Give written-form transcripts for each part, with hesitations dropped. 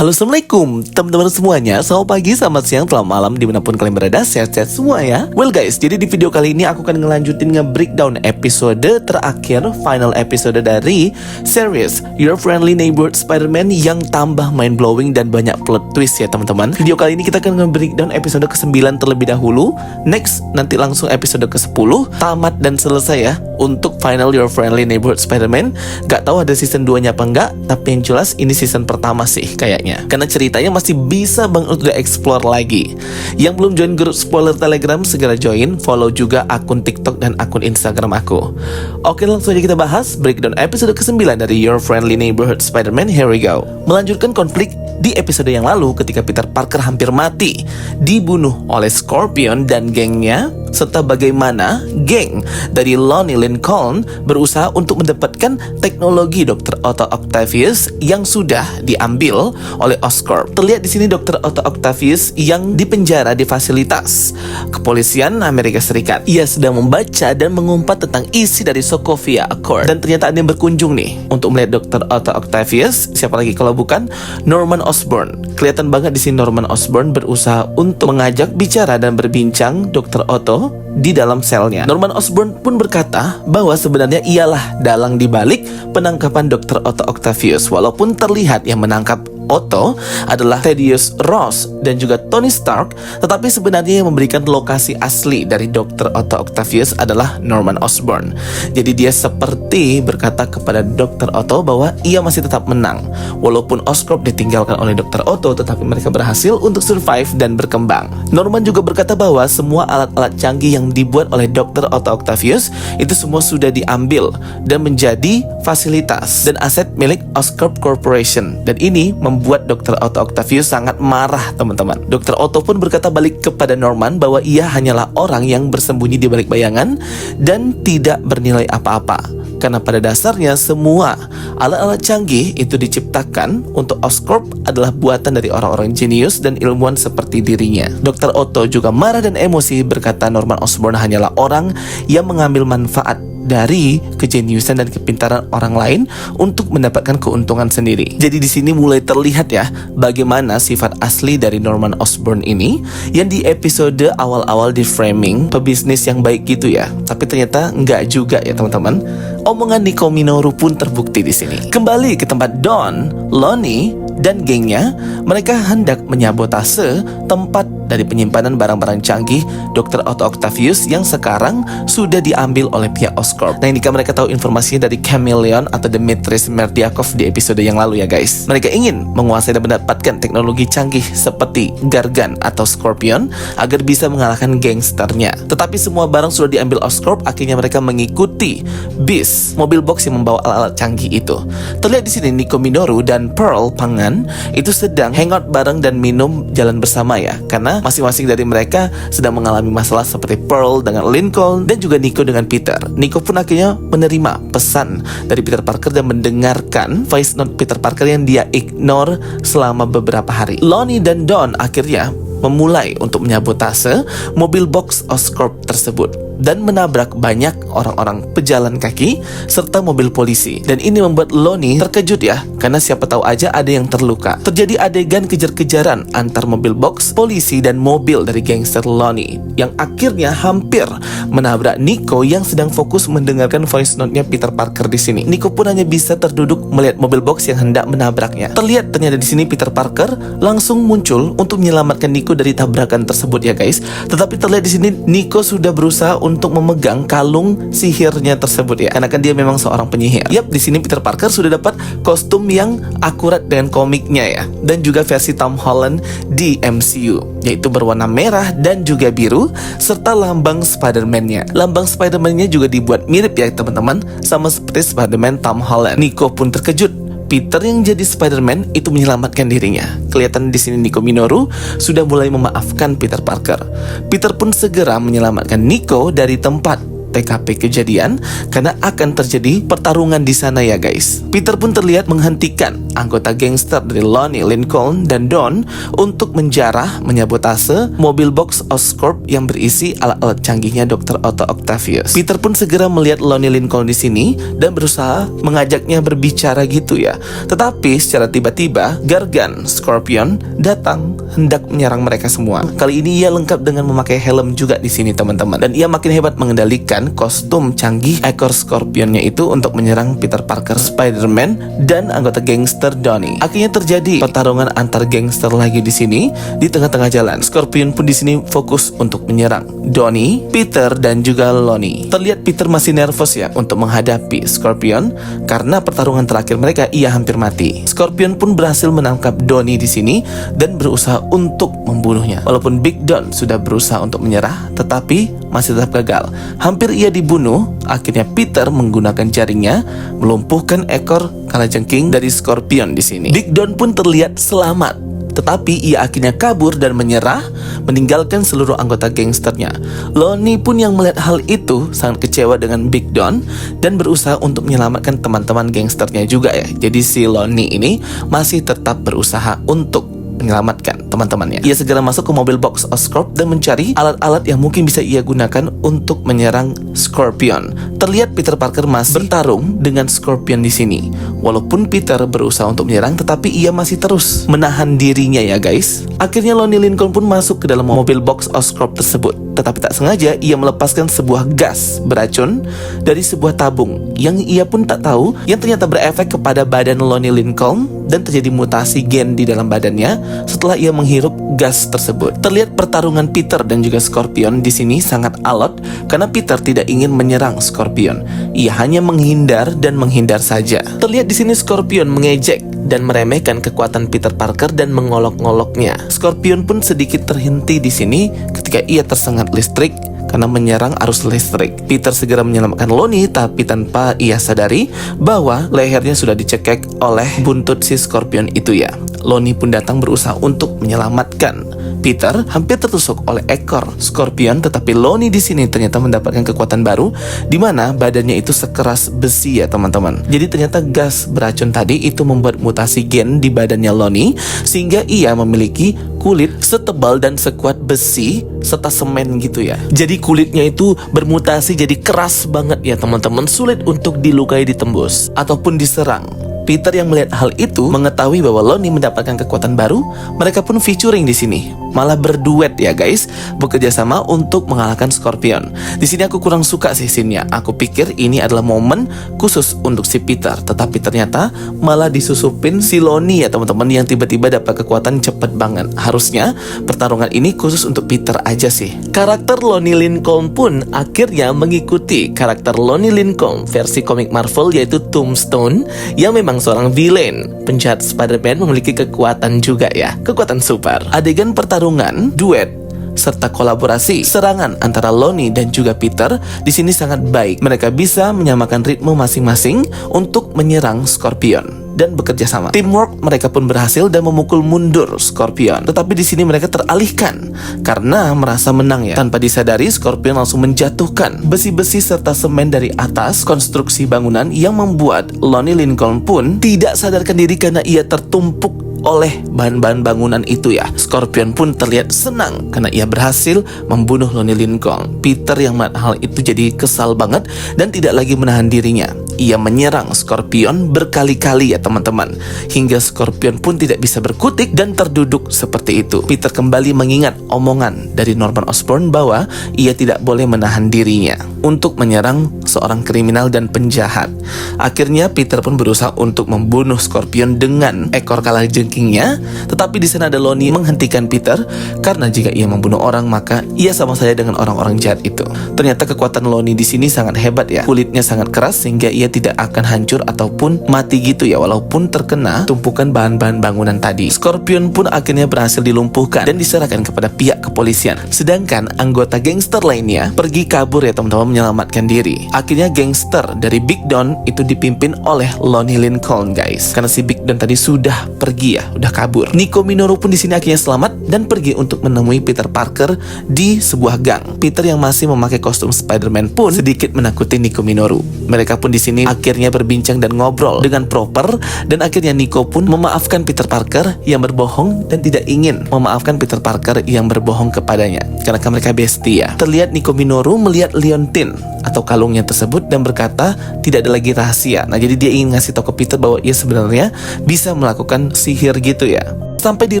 Halo, assalamualaikum teman-teman semuanya. Selamat pagi, selamat siang, selamat malam dimanapun kalian berada. Sehat-sehat semua ya. Well guys, jadi di video kali ini aku akan ngelanjutin nge-breakdown episode terakhir, final episode dari series Your Friendly Neighborhood Spider-Man yang tambah mind-blowing dan banyak plot twist ya teman-teman. Video kali ini kita akan nge-breakdown episode ke-9 terlebih dahulu. Next, nanti langsung episode ke-10 tamat dan selesai ya untuk final Your Friendly Neighborhood Spider-Man. Gak tahu ada season 2-nya apa enggak, tapi yang jelas ini season pertama sih kayaknya. Karena ceritanya masih bisa banget untuk di-explore lagi. Yang belum join grup spoiler Telegram, segera join. Follow juga akun TikTok dan akun Instagram aku. Oke, langsung aja kita bahas breakdown episode ke-9 dari Your Friendly Neighborhood Spider-Man. Here we go. Melanjutkan konflik di episode yang lalu ketika Peter Parker hampir mati, dibunuh oleh Scorpion dan gengnya, serta bagaimana geng dari Lonnie Lincoln berusaha untuk mendapatkan teknologi Dr. Otto Octavius yang sudah diambil oleh Oscorp. Terlihat di sini Dr. Otto Octavius yang dipenjara di fasilitas kepolisian Amerika Serikat. Ia sedang membaca dan mengumpat tentang isi dari Sokovia Accord. Dan ternyata ada yang berkunjung nih untuk melihat Dr. Otto Octavius. Siapa lagi kalau bukan Norman Osborn. Kelihatan banget di sini Norman Osborn berusaha untuk mengajak bicara dan berbincang Dr. Otto di dalam selnya. Norman Osborn pun berkata bahwa sebenarnya ialah dalang dibalik penangkapan Dr. Otto Octavius. Walaupun terlihat yang menangkap Otto adalah Thaddeus Ross dan juga Tony Stark, tetapi sebenarnya yang memberikan lokasi asli dari Dr. Otto Octavius adalah Norman Osborn. Jadi dia seperti berkata kepada Dr. Otto bahwa ia masih tetap menang. Walaupun Oscorp ditinggalkan oleh Dr. Otto, tetapi mereka berhasil untuk survive dan berkembang. Norman juga berkata bahwa semua alat-alat canggih yang dibuat oleh Dr. Otto Octavius itu semua sudah diambil dan menjadi fasilitas dan aset milik Oscorp Corporation. Dan ini membuat Dr. Otto Octavius sangat marah teman-teman. Dr. Otto pun berkata balik kepada Norman bahwa ia hanyalah orang yang bersembunyi di balik bayangan dan tidak bernilai apa-apa. Karena pada dasarnya semua alat-alat canggih itu diciptakan untuk Oscorp adalah buatan dari orang-orang jenius dan ilmuwan seperti dirinya. Dr. Otto juga marah dan emosi berkata Norman Osborn hanyalah orang yang mengambil manfaat dari kejeniusan dan kepintaran orang lain untuk mendapatkan keuntungan sendiri. Jadi di sini mulai terlihat ya bagaimana sifat asli dari Norman Osborn ini yang di episode awal-awal di framing pebisnis yang baik gitu ya. Tapi ternyata enggak juga ya teman-teman. Omongan Nico Minoru pun terbukti di sini. Kembali ke tempat Don, Lonnie dan gengnya, mereka hendak menyabotase tempat dari penyimpanan barang-barang canggih Dr. Otto Octavius yang sekarang sudah diambil oleh pihak Oscorp. Nah, ini kan mereka tahu informasinya dari Chameleon atau Dmitris Merdiakov di episode yang lalu ya guys. Mereka ingin menguasai dan mendapatkan teknologi canggih seperti Gargan atau Scorpion agar bisa mengalahkan gangsternya. Tetapi semua barang sudah diambil Oscorp, akhirnya mereka mengikuti bis, mobil box yang membawa alat-alat canggih itu. Terlihat di sini Nico Minoru dan Pearl Pangan itu sedang hangout bareng dan minum jalan bersama ya, karena masing-masing dari mereka sedang mengalami masalah seperti Pearl dengan Lincoln dan juga Nico dengan Peter. Nico pun akhirnya menerima pesan dari Peter Parker dan mendengarkan voice note Peter Parker yang dia ignore selama beberapa hari. Lonnie dan Don akhirnya memulai untuk menyabotase mobil box Oscorp tersebut dan menabrak banyak orang-orang pejalan kaki serta mobil polisi. Dan ini membuat Lonnie terkejut ya, karena siapa tahu aja ada yang terluka. Terjadi adegan kejar-kejaran antar mobil box, polisi dan mobil dari gangster Lonnie yang akhirnya hampir menabrak Nico yang sedang fokus mendengarkan voice note-nya Peter Parker di sini. Nico pun hanya bisa terduduk melihat mobil box yang hendak menabraknya. Terlihat ternyata di sini Peter Parker langsung muncul untuk menyelamatkan Nico dari tabrakan tersebut ya guys. Tetapi terlihat di sini Nico sudah berusaha untuk memegang kalung sihirnya tersebut ya, karena kan dia memang seorang penyihir. Yap, di sini Peter Parker sudah dapat kostum yang akurat dengan komiknya ya, dan juga versi Tom Holland di MCU, yaitu berwarna merah dan juga biru serta lambang Spider-Man-nya. Lambang Spider-Man-nya juga dibuat mirip ya teman-teman, sama seperti Spider-Man Tom Holland. Nico pun terkejut. Peter yang jadi Spider-Man itu menyelamatkan dirinya. Kelihatan di sini Nico Minoru sudah mulai memaafkan Peter Parker. Peter pun segera menyelamatkan Nico dari tempat TKP kejadian karena akan terjadi pertarungan di sana ya guys. Peter pun terlihat menghentikan anggota gangster dari Lonnie, Lincoln, dan Don untuk menjarah, menyabotase mobil box Oscorp yang berisi alat-alat canggihnya Dr. Otto Octavius. Peter pun segera melihat Lonnie Lincoln di sini dan berusaha mengajaknya berbicara gitu ya. Tetapi secara tiba-tiba Gargan Scorpion datang hendak menyerang mereka semua. Kali ini ia lengkap dengan memakai helm juga di sini teman-teman, dan ia makin hebat mengendalikan kostum canggih ekor Scorpionnya itu untuk menyerang Peter Parker, Spider-Man, dan anggota gangster Donnie. Akhirnya terjadi pertarungan antar gangster lagi di sini. Di tengah-tengah jalan, Scorpion pun di sini fokus untuk menyerang Donnie, Peter, dan juga Lonnie. Terlihat Peter masih nervous ya untuk menghadapi Scorpion karena pertarungan terakhir mereka ia hampir mati. Scorpion pun berhasil menangkap Donnie di sini dan berusaha untuk membunuhnya. Walaupun Big Don sudah berusaha untuk menyerah, tetapi masih tetap gagal. Hampir ia dibunuh. Akhirnya Peter menggunakan jaringnya melumpuhkan ekor kalajengking dari Scorpion di sini. Big Don pun terlihat selamat, tetapi ia akhirnya kabur dan menyerah, meninggalkan seluruh anggota gangsternya. Lonnie pun yang melihat hal itu sangat kecewa dengan Big Don dan berusaha untuk menyelamatkan teman-teman gangsternya juga ya. Jadi si Lonnie ini masih tetap berusaha untuk menyelamatkan teman-temannya. Ia segera masuk ke mobil box Oscorp dan mencari alat-alat yang mungkin bisa ia gunakan untuk menyerang Scorpion. Terlihat Peter Parker masih bertarung dengan Scorpion di sini. Walaupun Peter berusaha untuk menyerang, tetapi ia masih terus menahan dirinya ya guys. Akhirnya Lonnie Lincoln pun masuk ke dalam mobil box Oscorp tersebut. Tetapi tak sengaja ia melepaskan sebuah gas beracun dari sebuah tabung yang ia pun tak tahu, yang ternyata berefek kepada badan Lonnie Lincoln dan terjadi mutasi gen di dalam badannya setelah ia menghirup gas tersebut. Terlihat pertarungan Peter dan juga Scorpion di sini sangat alot karena Peter tidak ingin menyerang Scorpion. Ia hanya menghindar dan menghindar saja. Terlihat di sini Scorpion mengejek dan meremehkan kekuatan Peter Parker dan mengolok-ngoloknya. Scorpion pun sedikit terhenti di sini ketika ia tersengat listrik karena menyerang arus listrik. Peter segera menyelamatkan Lonnie, tapi tanpa ia sadari bahwa lehernya sudah dicekek oleh buntut si Scorpion itu ya. Lonnie pun datang berusaha untuk menyelamatkan Peter, hampir tertusuk oleh ekor Scorpion, tetapi Lonnie di sini ternyata mendapatkan kekuatan baru di mana badannya itu sekeras besi ya teman-teman. Jadi ternyata gas beracun tadi itu membuat mutasi gen di badannya Lonnie sehingga ia memiliki kulit setebal dan sekuat besi serta semen gitu ya. Jadi kulitnya itu bermutasi jadi keras banget ya teman-teman, sulit untuk dilukai, ditembus ataupun diserang. Peter yang melihat hal itu mengetahui bahwa Lonnie mendapatkan kekuatan baru. Mereka pun featuring di sini, malah berduet ya guys, bekerja sama untuk mengalahkan Scorpion. Di sini aku kurang suka sih scene-nya. Aku pikir ini adalah momen khusus untuk si Peter, tetapi ternyata malah disusupin si Lonnie ya teman-teman, yang tiba-tiba dapat kekuatan cepet banget. Harusnya pertarungan ini khusus untuk Peter aja sih. Karakter Lonnie Lincoln pun akhirnya mengikuti karakter Lonnie Lincoln versi komik Marvel, yaitu Tombstone, yang memang seorang villain penjahat Spider-Man, memiliki kekuatan juga ya, kekuatan super. Adegan pertarungan, duet, serta kolaborasi serangan antara Lonnie dan juga Peter di sini sangat baik. Mereka bisa menyamakan ritme masing-masing untuk menyerang Scorpion dan bekerja sama. Teamwork mereka pun berhasil dan memukul mundur Scorpion. Tetapi di sini mereka teralihkan karena merasa menang ya. Tanpa disadari, Scorpion langsung menjatuhkan besi-besi serta semen dari atas konstruksi bangunan yang membuat Lonnie Lincoln pun tidak sadarkan diri karena ia tertumpuk oleh bahan-bahan bangunan itu ya. Scorpion pun terlihat senang karena ia berhasil membunuh Lonnie Lincoln. Peter yang melihat hal itu jadi kesal banget dan tidak lagi menahan dirinya. Ia menyerang Scorpion berkali-kali ya teman-teman, hingga Scorpion pun tidak bisa berkutik dan terduduk seperti itu. Peter kembali mengingat omongan dari Norman Osborn bahwa ia tidak boleh menahan dirinya untuk menyerang seorang kriminal dan penjahat. Akhirnya Peter pun berusaha untuk membunuh Scorpion dengan ekor kalajengkingnya, tetapi di sana ada Lonnie menghentikan Peter karena jika ia membunuh orang maka ia sama saja dengan orang-orang jahat itu. Ternyata kekuatan Lonnie di sini sangat hebat ya. Kulitnya sangat keras sehingga ia tidak akan hancur ataupun mati gitu ya, walaupun terkena tumpukan bahan-bahan bangunan tadi. Scorpion pun akhirnya berhasil dilumpuhkan dan diserahkan kepada pihak kepolisian. Sedangkan anggota gangster lainnya pergi kabur ya teman-teman, menyelamatkan diri. Akhirnya gangster dari Big Don itu dipimpin oleh Lonnie Lincoln guys, karena si Big Don tadi sudah pergi ya, udah kabur. Nico Minoru pun di sini akhirnya selamat dan pergi untuk menemui Peter Parker di sebuah gang. Peter yang masih memakai kostum Spider-Man pun sedikit menakuti Nico Minoru. Mereka pun di sini sini akhirnya berbincang dan ngobrol dengan proper, dan akhirnya Nico pun memaafkan Peter Parker yang berbohong dan tidak ingin memaafkan Peter Parker yang berbohong kepadanya karena mereka bestie ya. Terlihat Nico Minoru melihat liontin atau kalungnya tersebut dan berkata tidak ada lagi rahasia. Nah, jadi dia ingin ngasih tahu ke Peter bahwa ia sebenarnya bisa melakukan sihir gitu ya. Sampai di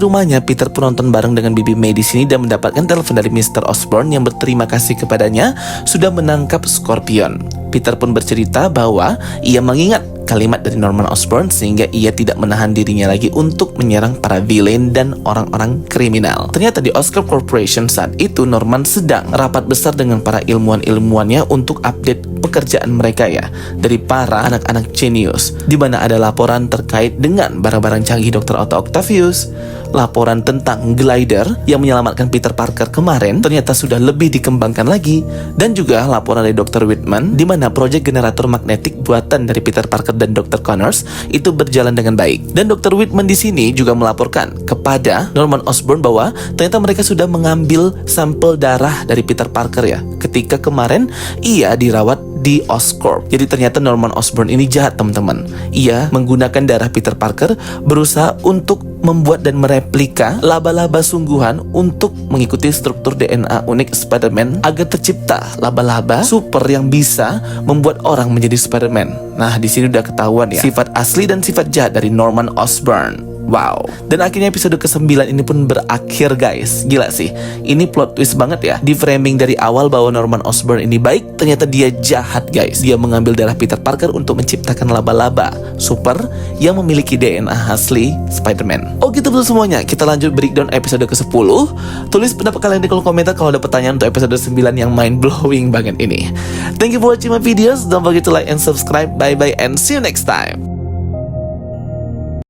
rumahnya, Peter pun nonton bareng dengan Bibi May di sini dan mendapatkan telepon dari Mr. Osborn yang berterima kasih kepadanya sudah menangkap Scorpion. Peter pun bercerita bahwa ia mengingat kalimat dari Norman Osborn sehingga ia tidak menahan dirinya lagi untuk menyerang para villain dan orang-orang kriminal. Ternyata di Oscorp Corporation saat itu Norman sedang rapat besar dengan para ilmuwan-ilmuwannya untuk update pekerjaan mereka ya, dari para anak-anak genius, di mana ada laporan terkait dengan barang-barang canggih Dr. Otto Octavius, laporan tentang glider yang menyelamatkan Peter Parker kemarin ternyata sudah lebih dikembangkan lagi, dan juga laporan dari Dr. Whitman di mana proyek generator magnetik buatan dari Peter Parker dan Dr. Connors itu berjalan dengan baik. Dan Dr. Whitman di sini juga melaporkan kepada Norman Osborn bahwa ternyata mereka sudah mengambil sampel darah dari Peter Parker ya, ketika kemarin ia dirawat di Oscorp. Jadi ternyata Norman Osborn ini jahat teman-teman. Ia menggunakan darah Peter Parker berusaha untuk membuat dan mereplika laba-laba sungguhan untuk mengikuti struktur DNA unik Spider-Man agar tercipta laba-laba super yang bisa membuat orang menjadi Spider-Man. Nah, di sini udah ketahuan ya sifat asli dan sifat jahat dari Norman Osborn. Wow. Dan akhirnya episode ke-9 ini pun berakhir guys. Gila sih, ini plot twist banget ya. Di framing dari awal bahwa Norman Osborn ini baik, ternyata dia jahat guys. Dia mengambil darah Peter Parker untuk menciptakan laba-laba super yang memiliki DNA asli Spider-Man. Oh gitu betul semuanya. Kita lanjut breakdown episode ke-10. Tulis pendapat kalian di kolom komentar kalau ada pertanyaan untuk episode 9 yang mind blowing banget ini. Thank you for watching my videos. Don't forget to like and subscribe. Bye bye and see you next time.